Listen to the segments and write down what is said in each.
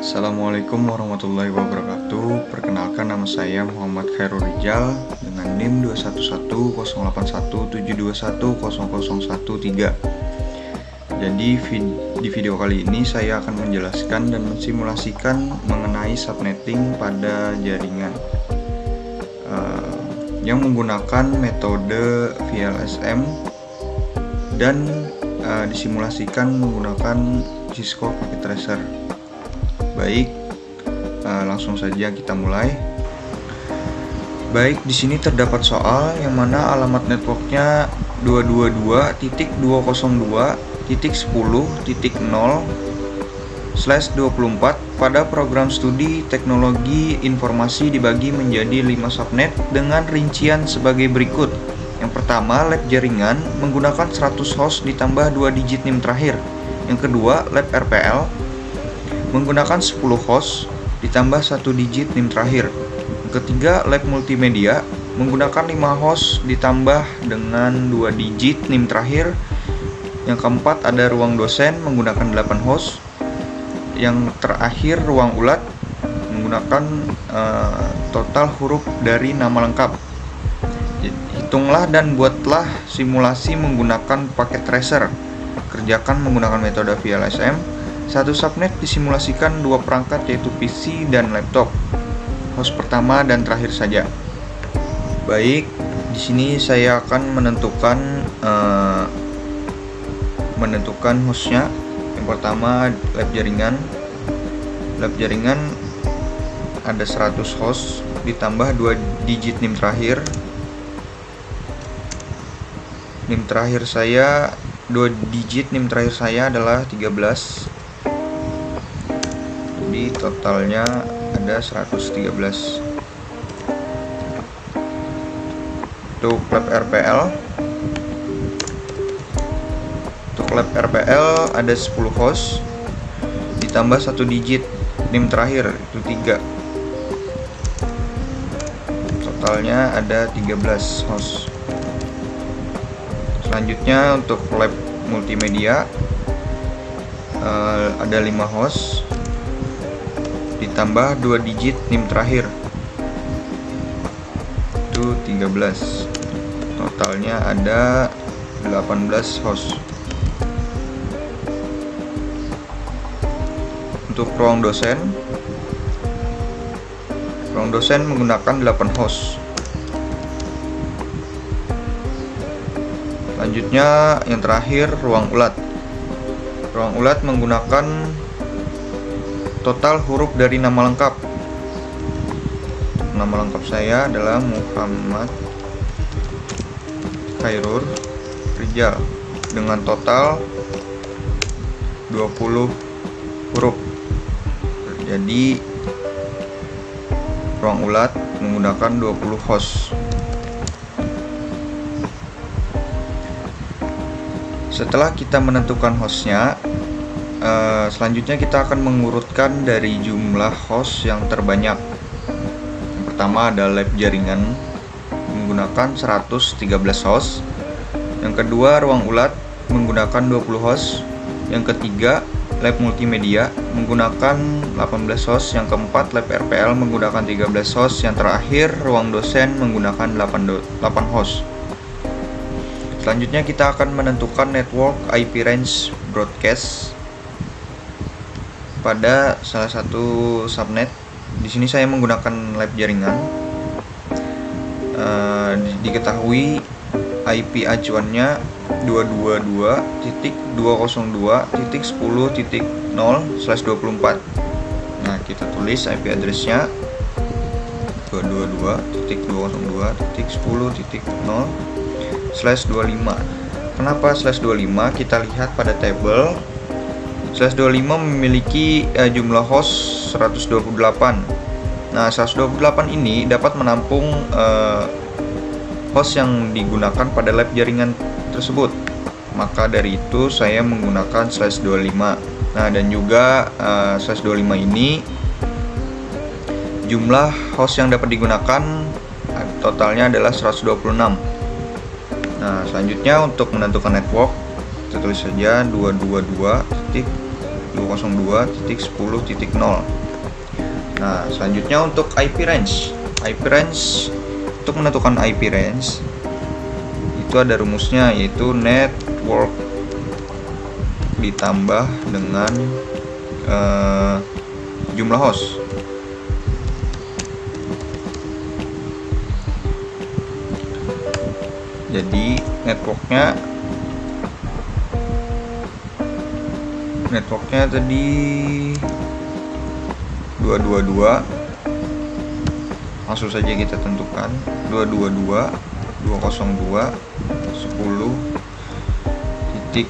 Assalamualaikum warahmatullahi wabarakatuh. Perkenalkan, nama saya Muhammad Khairul Rijal dengan NIM 211081721001013. Jadi di video kali ini saya akan menjelaskan dan mensimulasikan mengenai subnetting pada jaringan yang menggunakan metode VLSM dan disimulasikan menggunakan Cisco Packet Tracer. Baik, langsung saja kita mulai. Baik, di sini terdapat soal yang mana alamat networknya 222.10.10/24 pada program studi teknologi informasi dibagi menjadi 5 subnet dengan rincian sebagai berikut. Yang pertama, lab jaringan menggunakan 100 host ditambah 2 digit NIM terakhir. Yang kedua, lab RPL menggunakan 10 host ditambah 1 digit NIM terakhir. Yang ketiga, lab multimedia menggunakan 5 host ditambah dengan 2 digit NIM terakhir. Yang keempat, ada ruang dosen menggunakan 8 host. Yang terakhir, ruang ulat menggunakan total huruf dari nama lengkap. Hitunglah dan buatlah simulasi menggunakan paket tracer. Kerjakan menggunakan metode VLSM. Satu subnet disimulasikan 2 perangkat, yaitu PC dan laptop. Host pertama dan terakhir saja. Baik, di sini saya akan menentukan hostnya. Yang pertama, lab jaringan. Lab jaringan ada 100 host ditambah 2 digit NIM terakhir. NIM terakhir saya 2 digit NIM terakhir saya adalah 13. Jadi totalnya ada 113. Untuk lab RPL, ada 10 host ditambah 1 digit NIM terakhir, itu 3. Totalnya ada 13 host. Selanjutnya untuk lab multimedia ada 5 host ditambah 2 digit NIM terakhir, itu 13. Totalnya ada 18 host. Untuk ruang dosen menggunakan 8 host. Selanjutnya yang terakhir, ruang ulat menggunakan total huruf dari nama lengkap. Nama lengkap saya adalah Muhammad Khairul Rijal dengan total 20 huruf. Jadi ruang ulat menggunakan 20 host. Setelah kita menentukan hostnya, selanjutnya kita akan mengurutkan dari jumlah host yang terbanyak. Yang pertama ada lab jaringan menggunakan 113 host. Yang kedua, ruang ulat menggunakan 20 host. Yang ketiga, lab multimedia menggunakan 18 host. Yang keempat, lab RPL menggunakan 13 host. Yang terakhir, ruang dosen menggunakan 8 host. Selanjutnya kita akan menentukan network IP range broadcast pada salah satu subnet. Di sini saya menggunakan lab jaringan. Diketahui IP acuannya 222.202.10.0/24. Nah, kita tulis IP address-nya 222.202.10.0/25. Kenapa /25? Kita lihat pada tabel. /25 memiliki jumlah host 128. Nah, 128 ini dapat menampung host yang digunakan pada lab jaringan tersebut. Maka dari itu saya menggunakan /25. Nah, dan juga /25 ini jumlah host yang dapat digunakan totalnya adalah 126. Nah, selanjutnya untuk menentukan network, kita tulis saja 222.202.10.0/24. 202.10.0. Nah, selanjutnya untuk IP range. IP range, untuk menentukan IP range itu ada rumusnya, yaitu network ditambah dengan jumlah host. Jadi networknya tadi 222, langsung saja kita tentukan 222.202.10.1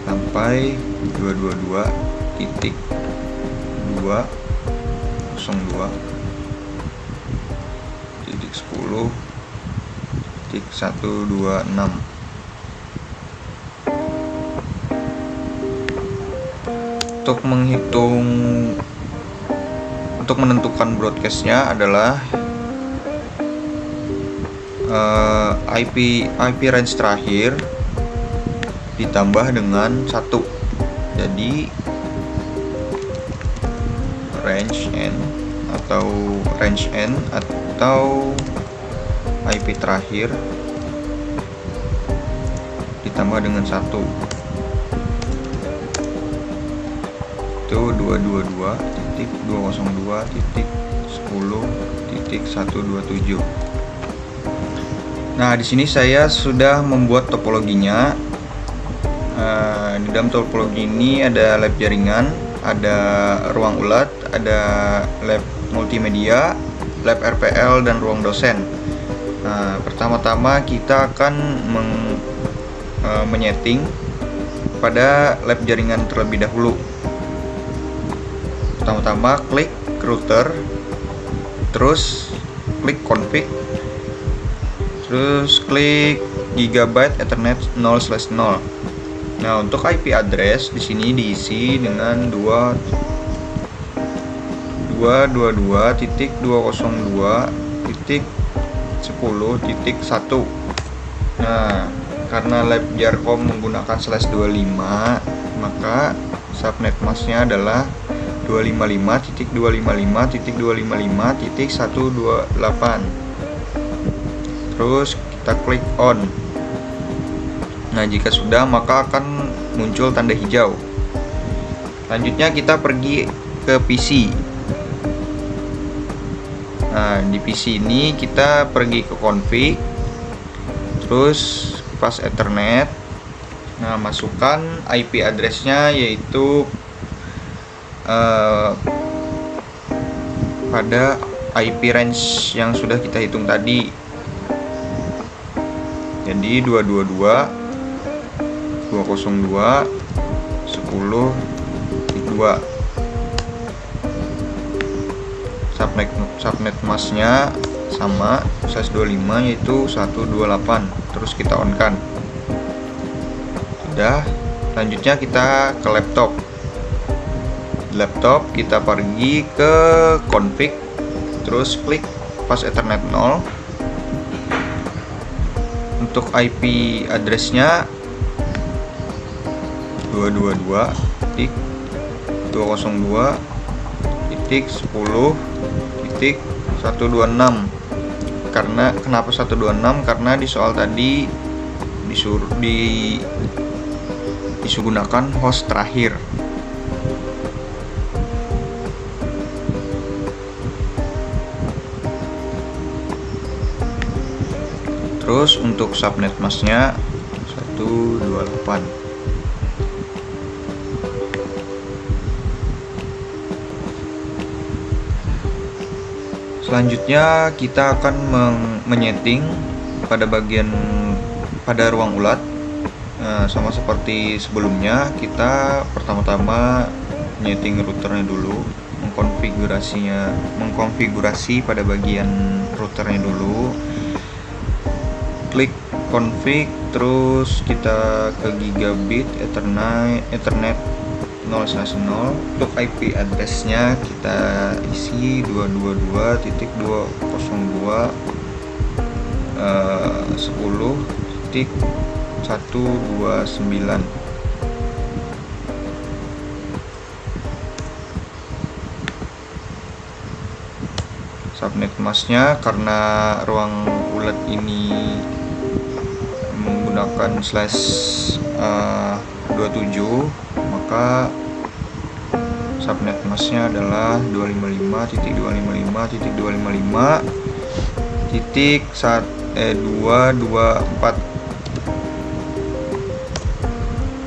sampai 222.202.10.126. Untuk menentukan broadcastnya adalah IP range terakhir ditambah dengan 1. Jadi range n atau IP terakhir ditambah dengan 1 itu 222.202.10.127. Nah, di sini saya sudah membuat topologinya. Di dalam topologi ini ada lab jaringan, ada ruang ulat, ada lab multimedia, lab RPL, dan ruang dosen. Nah, pertama-tama kita akan menyeting pada lab jaringan terlebih dahulu. Pertama-tama klik router, terus klik config, terus klik gigabyte ethernet 0/0. Nah, untuk IP address di sini diisi dengan 222.202.10.1. Nah, karena lab jarcom menggunakan /25, maka subnet masknya adalah 255.255.255.128. Terus kita klik on. Nah, jika sudah, maka akan muncul tanda hijau. Selanjutnya kita pergi ke PC. Nah, di PC ini kita pergi ke config, terus pas Ethernet. Nah, masukkan IP address-nya, yaitu pada IP range yang sudah kita hitung tadi. Jadi 222.202.10.2. Subnet masknya sama /25, yaitu 128. Terus kita on kan. Sudah. Selanjutnya kita ke laptop. Kita pergi ke config, terus klik pas Ethernet 0. Untuk IP address-nya 222.202.10.126. Karena kenapa 126? Karena di soal tadi disuruh gunakan host terakhir. Terus untuk subnet masknya 128. Selanjutnya kita akan menyeting pada ruang ulat. Sama seperti sebelumnya, kita pertama-tama menyeting routernya dulu, mengkonfigurasi pada bagian routernya dulu. Klik config, terus kita ke gigabit ethernet 0/0. Untuk IP addressnya kita isi 222.2.10.129. Subnet masknya karena ruang ulet ini menggunakan /27, maka subnet masknya adalah 255.255.224.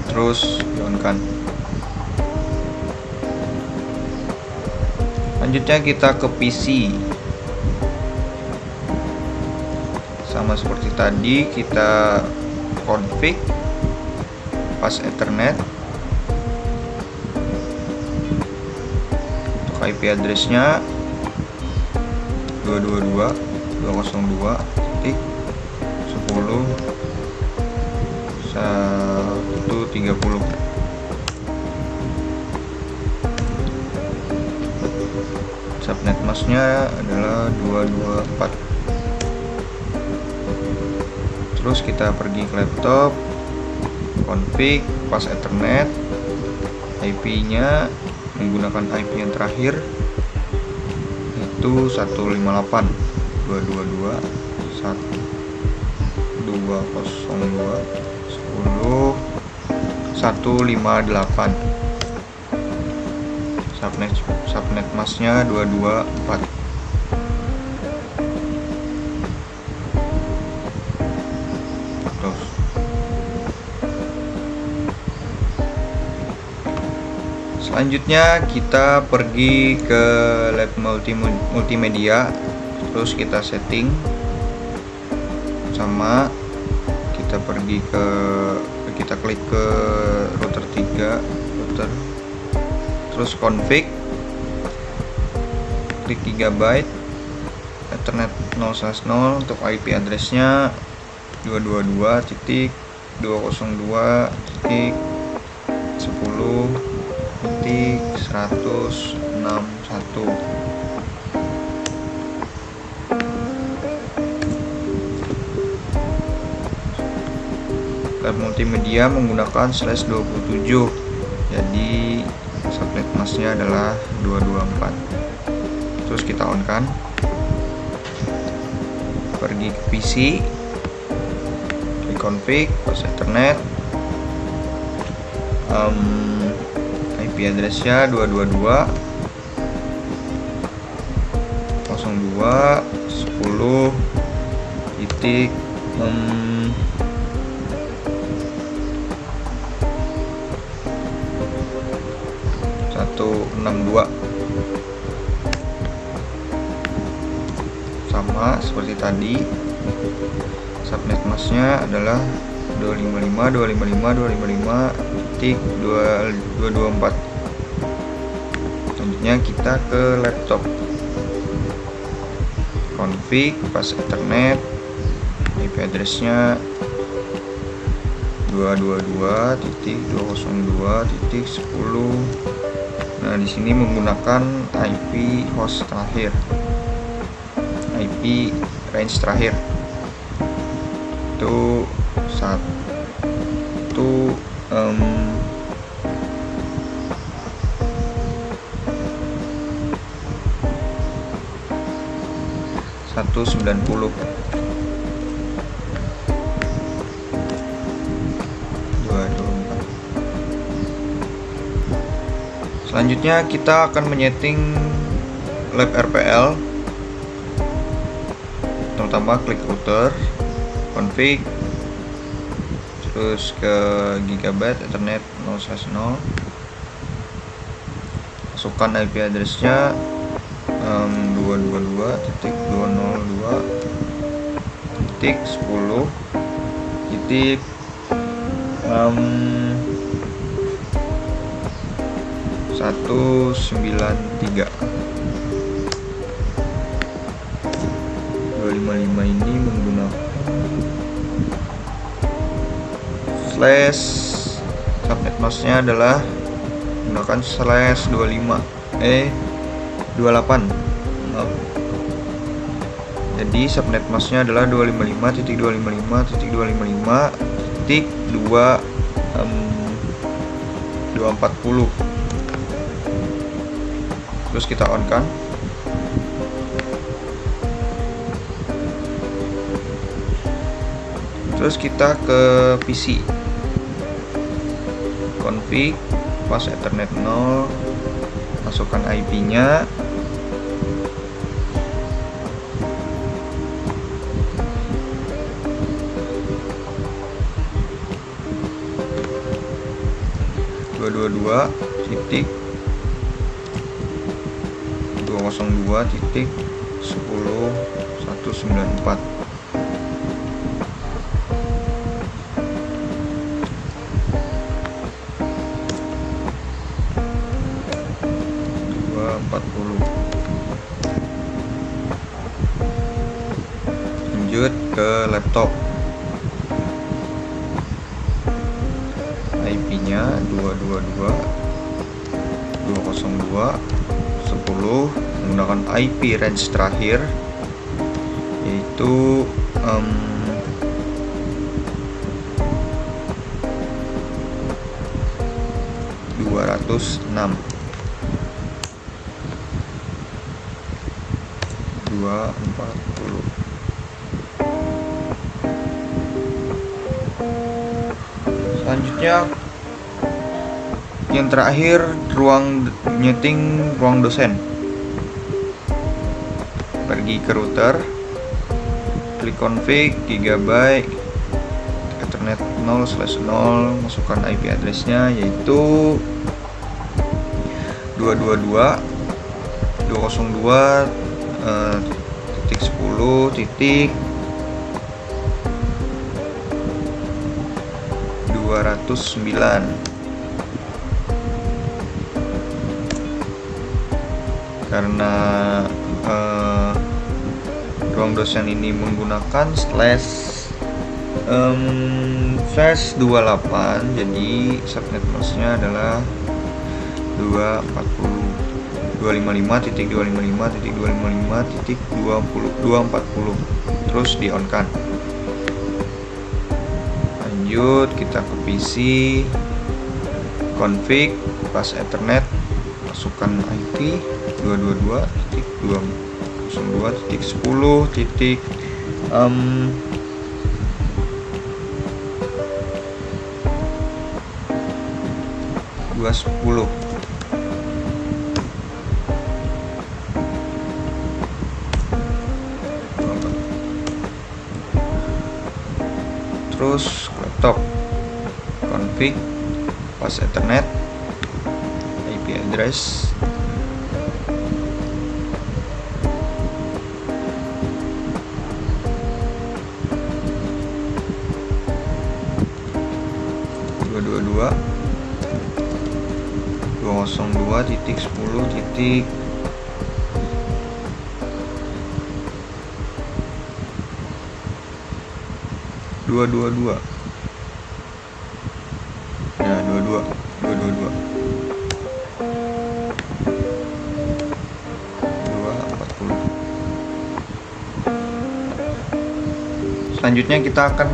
Terus on-kan. Selanjutnya kita ke PC. Sama seperti tadi, kita config pas Ethernet. Untuk IP addressnya 222.202.10.130. Subnet masknya adalah 224. Terus kita pergi ke laptop, config pas Ethernet, IP-nya menggunakan IP yang terakhir yaitu 158.202.10.158. Subnet masknya 224. Selanjutnya kita pergi ke lab multimedia, terus kita setting, sama kita pergi ke klik ke router 3, terus config, klik GB, Ethernet 0/0. Untuk IP addressnya 222.10.161. Lab multimedia menggunakan /27, jadi subnet masknya adalah 224. Terus kita on kan, pergi ke PC, klik config pas Ethernet, IP addressnya 222.10.162. Sama seperti tadi, subnet masknya adalah 255.255.254. Selanjutnya kita ke laptop, config pas Ethernet, IP addressnya 222.202.10. Nah, di sini menggunakan IP host terakhir, IP range terakhir itu 190. Selanjutnya kita akan menyeting lab RPL. Pertama klik router, config, terus ke GB Ethernet 0/0, masukkan IP addressnya 222.10.193. 255 ini menggunakan subnet masknya adalah gunakan /28. Maaf. Jadi subnet masknya adalah 255.255.240. Terus kita on kan. Terus kita ke PC, config, pas Ethernet 0, masukkan IP-nya. .202.202.194. Lanjut ke laptop, IP-nya 222.202.10 menggunakan IP range terakhir, yaitu 206. Selanjutnya yang terakhir, nyeting ruang dosen. Pergi ke router, klik config, gigabyte, Ethernet 0/0, masukkan IP address-nya yaitu 222.1.10.209. Karena ruang dosen ini menggunakan /28, jadi subnet masknya adalah 255.255.255.240. Terus di on kan. Lanjut kita ke PC, config, pas Ethernet, masukkan IP 222.10.210. Terus laptop, config, pas Ethernet, IP address, .202.202.10. Ya, 222. Selanjutnya kita akan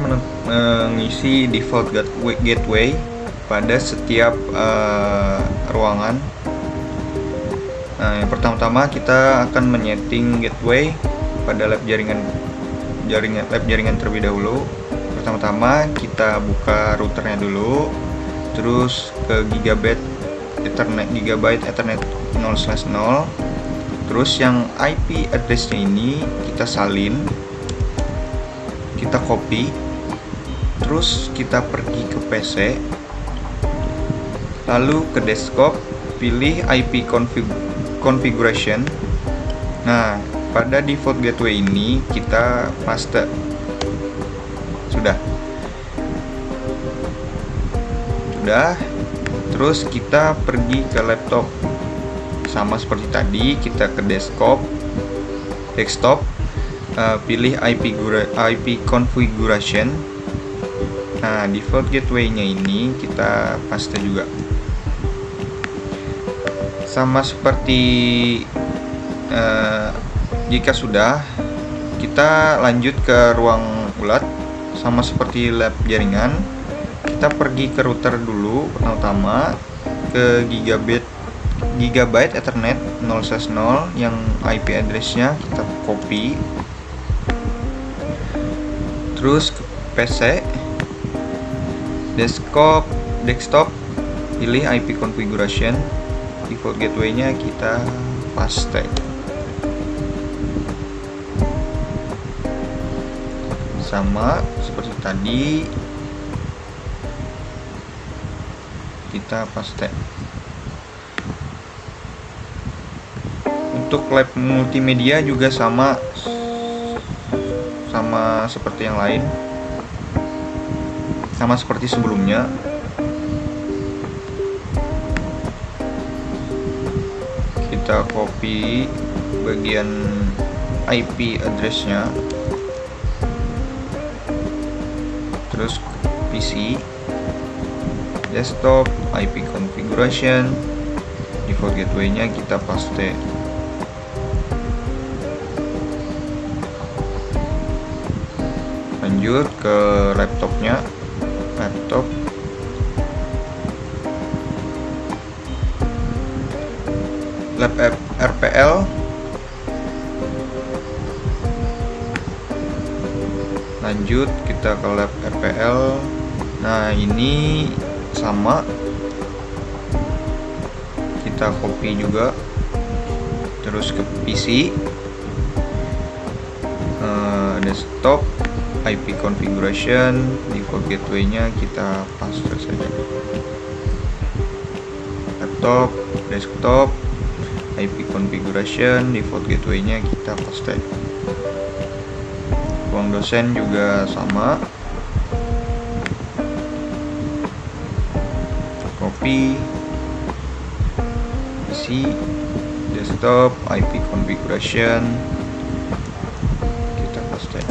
mengisi default gateway pada setiap ruangan. Nah, yang pertama-tama kita akan menyeting gateway pada lab jaringan terlebih dahulu. Pertama-tama kita buka routernya dulu, terus ke gigabyte Ethernet 0/0. Terus yang IP address-nya ini kita salin, kita copy, terus kita pergi ke PC, lalu ke desktop, pilih IP configuration. Nah, pada default gateway ini kita paste. Sudah. Terus kita pergi ke laptop. Sama seperti tadi, kita ke desktop, pilih IP configuration. Nah, default gateway-nya ini kita paste juga. Sama seperti jika sudah, kita lanjut ke ruang ulat. Sama seperti lab jaringan, kita pergi ke router dulu pertama ke Gigabyte Ethernet 0/0 yang IP address-nya kita copy, terus ke PC desktop pilih IP configuration, default gateway-nya kita paste. Sama seperti tadi, kita paste. Untuk lab multimedia juga sama seperti yang lain, sama seperti sebelumnya. Kita copy bagian IP address-nya, terus PC, desktop, IP configuration, default gateway-nya kita paste. Lanjut ke laptopnya, laptop lab RPL, lanjut kita ke lab RPL. Nah, ini sama, kita copy juga, terus ke PC, desktop, IP configuration, default gateway-nya kita paste saja. Laptop, desktop, IP configuration, default gateway-nya kita paste. Ruang dosen juga sama, copy, PC, desktop, IP configuration, kita paste.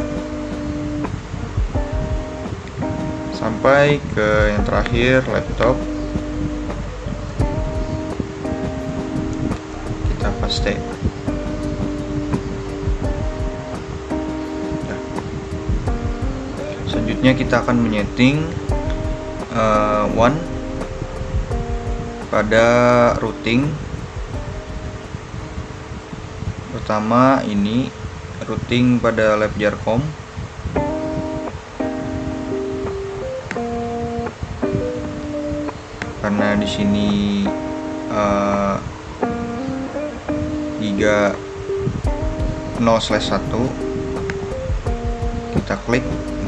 Sampai ke yang terakhir, laptop, kita paste. Selanjutnya kita akan menyeting WAN pada routing. Pertama ini routing pada lab Jarcom. Karena di sini Giga 0/1, kita klik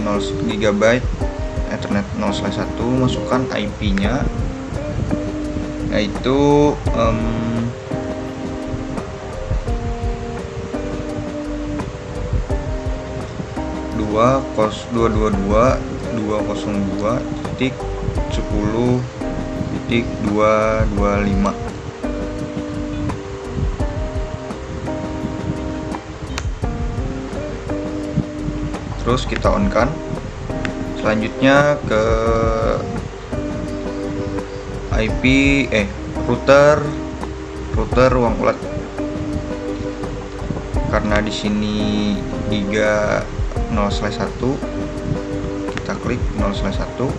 0 GB Ethernet 0/1, masukkan IP-nya, yaitu 202.202.10.225. Terus kita on kan. Selanjutnya ke IP router ruang ulat. Karena di sini Giga 0/1, kita klik 0/1,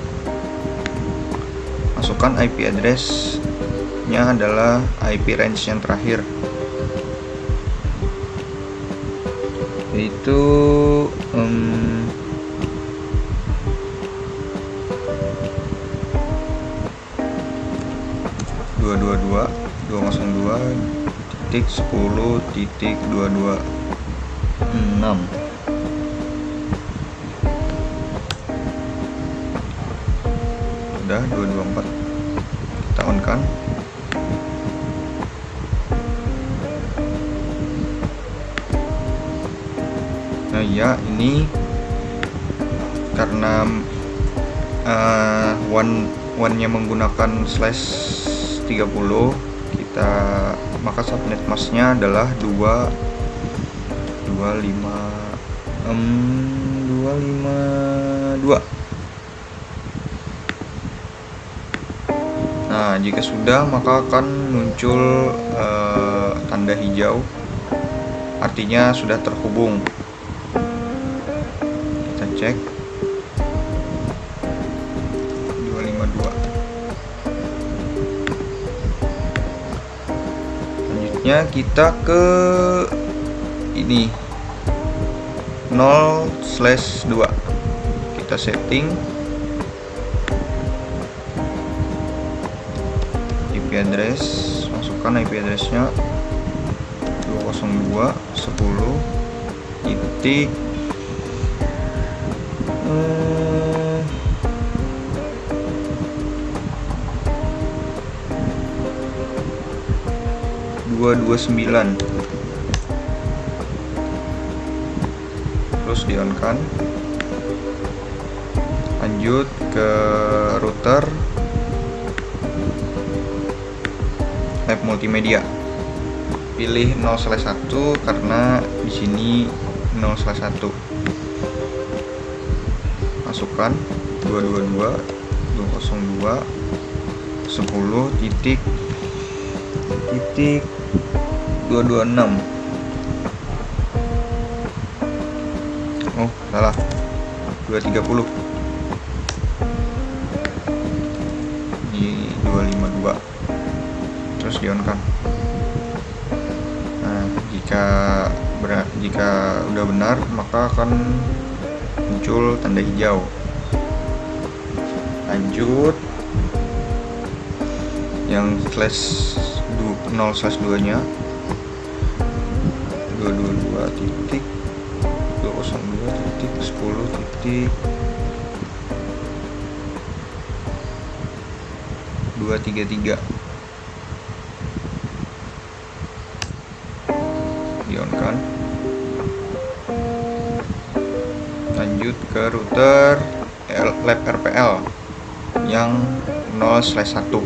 masukkan IP address-nya adalah IP range yang terakhir, yaitu 202.10.226. Udah 224, kita on kan. Nah ya, ini karena one-nya menggunakan /30, maka subnet masknya adalah 252. Nah, jika sudah maka akan muncul tanda hijau, artinya sudah terhubung. Kita cek 252. Selanjutnya kita ke ini 0/2. Kita setting IP address, masukkan IP addressnya 202.10 titik 229, terus di on kan. Lanjut ke router lab multimedia, pilih 0/1 karena di sini 0/1. Masukkan 222.202.10 titik 226. Oh, salah. 230. Ini 252. Terus di on kan. Nah, jika udah benar maka akan muncul tanda hijau. Lanjut yang 0/2 nya 222.202.10.233 di on kan. Lanjut ke router lab RPL yang 0/1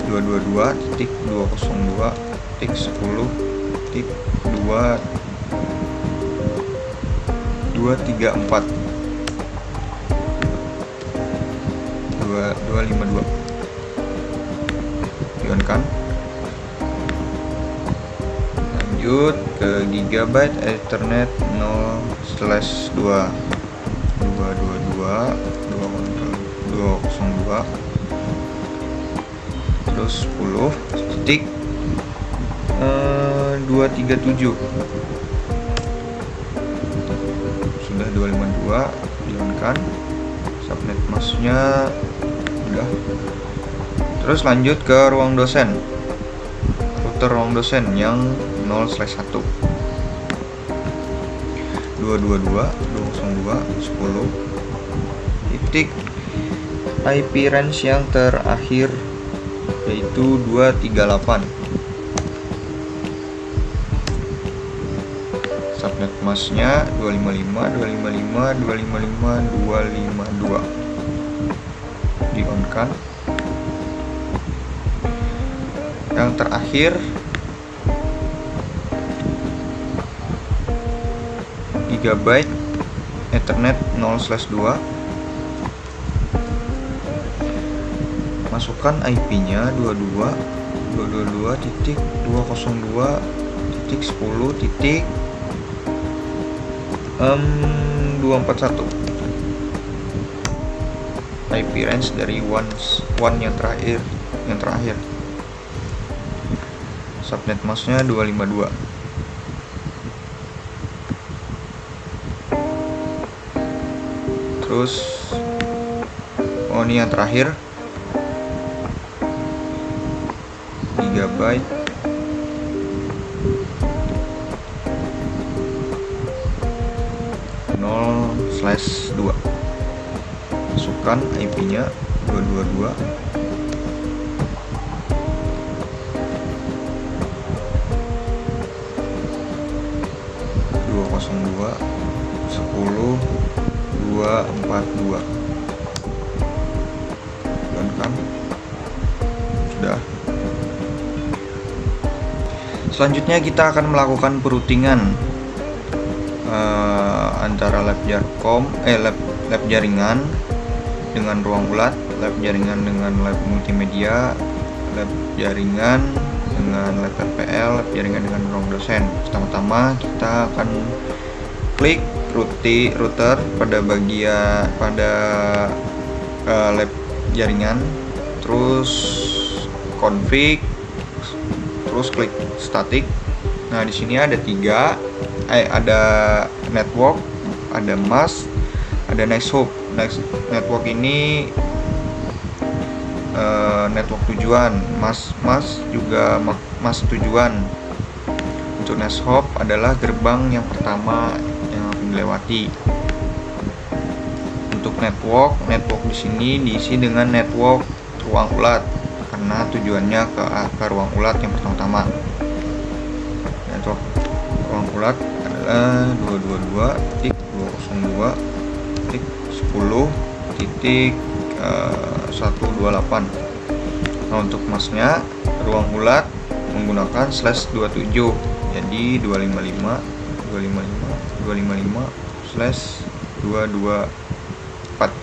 222.202.10.234 252 di on kan. Lanjut ke Gigabyte Ethernet 0/2 222.202 terus 10 titik 237. Sudah 252 di on kan. Subnet masknya udah. Terus lanjut ke ruang dosen, router ruang dosen yang 0/1 222.202.10 titik IP range yang terakhir yaitu 238. Subnet masknya 255 255 255 252 di on kan. Yang terakhir Gigabyte Ethernet 0/2. Masukkan IP-nya 22.222.10.241. IP range dari one yang terakhir. Subnet masknya 252. Terus ini yang terakhir Gigabyte (0/2). Masukkan IP-nya 222. Dan sudah. Selanjutnya kita akan melakukan perutingan antara lab jaringan dengan ruang ulat lab jaringan dengan lab multimedia, lab jaringan dengan lab RPL, lab jaringan dengan ruang dosen. Pertama-tama kita akan klik router pada lab jaringan, terus config, terus klik static. Nah, di sini ada ada network, ada mask, ada next hop. Network ini network tujuan, mask juga mask tujuan. Untuk next hop adalah gerbang yang pertama yang akan dilewati. Untuk network di sini diisi dengan network ruang ulat karena tujuannya ke ruang ulat yang pertama-tama. Network ruang ulat adalah 222.202.10.128. Nah, untuk masknya ruang ulat menggunakan /27, jadi 255/224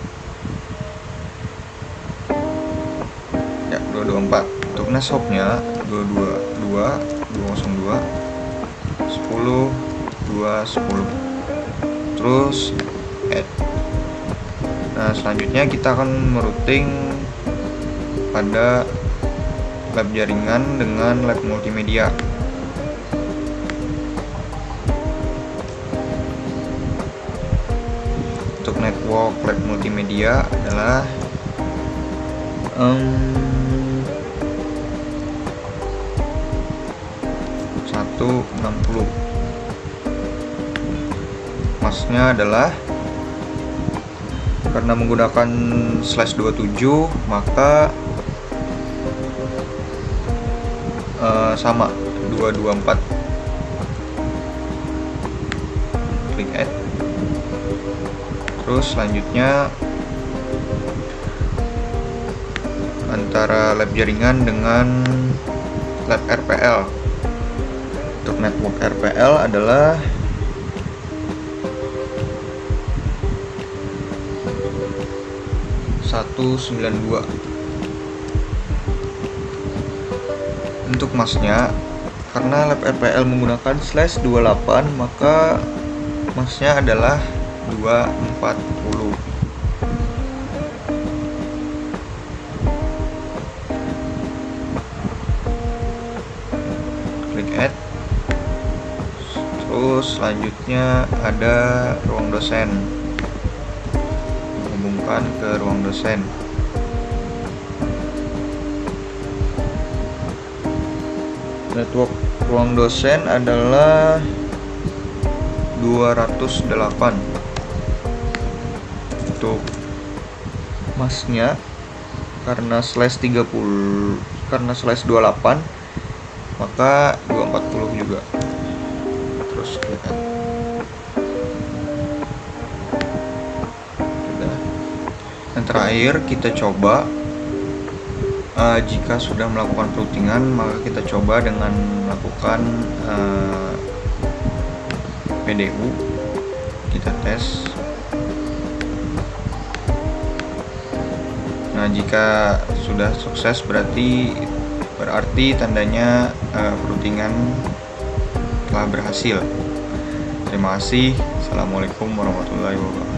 ya, 224. Untuk nashopnya 222.202.10.210, terus add. Nah, selanjutnya kita akan merouting pada lab jaringan dengan lab multimedia. Untuk network lab multimedia adalah 160. Masknya adalah karena menggunakan /27 maka sama 224. Klik add. Terus selanjutnya antara lab jaringan dengan lab RPL. Untuk network RPL adalah 192. Untuk masknya, karena lab RPL menggunakan /28 maka masknya adalah 240. Klik add. Terus selanjutnya ada ruang dosen, hubungkan ke ruang dosen. Network ruang dosen adalah 208. Untuk masknya karena /28 maka 240 juga. Terus klik add. Yang terakhir kita coba jika sudah melakukan routingan maka kita coba dengan melakukan PDU, kita tes. Nah, jika sudah sukses berarti tandanya routingan telah berhasil. Terima kasih. Assalamualaikum warahmatullahi wabarakatuh.